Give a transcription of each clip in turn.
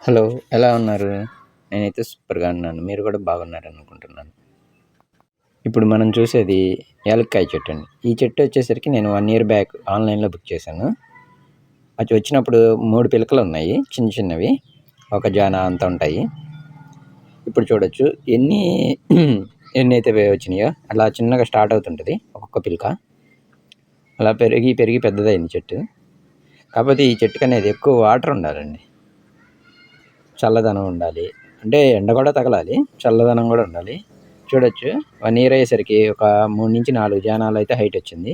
Hello! ఎలా ఉన్నారు? నేనైతే సూపర్‌గా ఉన్నాను. మీరు కూడా బాగున్నారనుకుంటున్నాను. ఇప్పుడు మనం చూసేది యాలక్కాయ చెట్టండి. ఈ చెట్టు వచ్చేసరికి నేను 1 ఇయర్ బ్యాక్ ఆన్‌లైన్‌లో బుక్ చేశాను. అది వచ్చినప్పుడు 3 పిలకలున్నాయి చిన్న చిన్నవి. ఒక జాన అంత ఉంటాయి. ఇప్పుడు చూడొచ్చు ఎన్ని ఎన్నైతే వచ్చినాయో అలా చిన్నగా స్టార్ట్ అవుతుంటది ఒక్కొక్క పిలక. అలా పెరిగి పెరిగి పెద్దదయింది చెట్టు. కాకపోతే ఈ చెట్టుకనేది ఎక్కువ వాటర్ ఉండాలండి. చల్లదనం ఉండాలి. అంటే ఎండ కూడా తగలాలి. చల్లదనం కూడా ఉండాలి. చూడొచ్చు 1 ఇయర్ అయ్యేసరికి ఒక 3-4 జానాలైతే హైట్ వచ్చింది.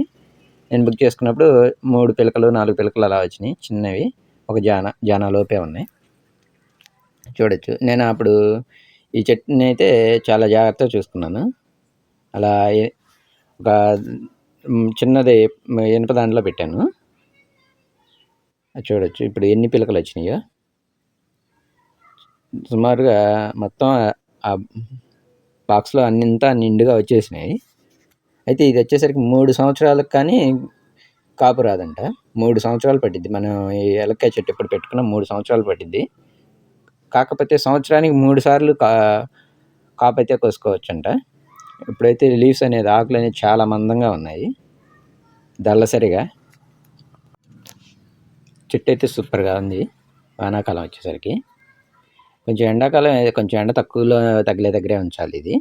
నేను బుక్ చేసుకున్నప్పుడు 3 పిలకలు, 4 పిలకలు అలా వచ్చినాయి చిన్నవి. ఒక జాన లోపే ఉన్నాయి. చూడొచ్చు. నేను అప్పుడు ఈ చెట్టునైతే చాలా జాగ్రత్తగా చూసుకున్నాను. అలా ఒక చిన్నది ఇనుప దాంట్లో పెట్టాను. చూడొచ్చు ఇప్పుడు ఎన్ని పిలకలు వచ్చినాయో. సుమారుగా మొత్తం ఆ బాక్స్‌లో అన్నింతా నిండుగా వచ్చేసినాయి. అయితే ఇది వచ్చేసరికి 3 సంవత్సరాలకు కానీ కాపు రాదంట. 3 సంవత్సరాలు పట్టిద్ది. మనం ఈ ఏలక్కాయ చెట్టు ఇప్పుడు పెట్టుకున్న 3 సంవత్సరాలు పట్టిద్ది. కాకపోతే సంవత్సరానికి 3 సార్లు కాపైతే కోసుకోవచ్చంట. ఇప్పుడైతే లీవ్స్ అనేది ఆకులనేవి చాలా మందంగా ఉన్నాయి. దళసరిగా. చెట్టు అయితే సూపర్‌గా ఉంది. వానాకాలం వచ్చేసరికి. కొంచెం ఎండాకాలం కొంచెం ఎండ తక్కువలో తగిలే దగ్గరే ఉంచాలి ఇది.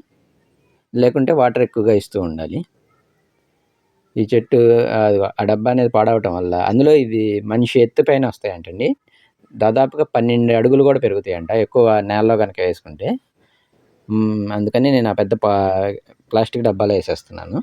లేకుంటే వాటర్ ఎక్కువగా ఇస్తూ ఉండాలి. ఈ చెట్టు ఆ డబ్బా అనేది పాడవటం వల్ల అందులో ఇది మనిషి ఎత్తు పైన వస్తాయంటండి. దాదాపుగా 12 అడుగులు కూడా పెరుగుతాయంట ఎక్కువ నేలలో గనక వేసుకుంటే. అందుకని నేను ఆ పెద్ద ప్లాస్టిక్ డబ్బాలో వేసేస్తున్నాను.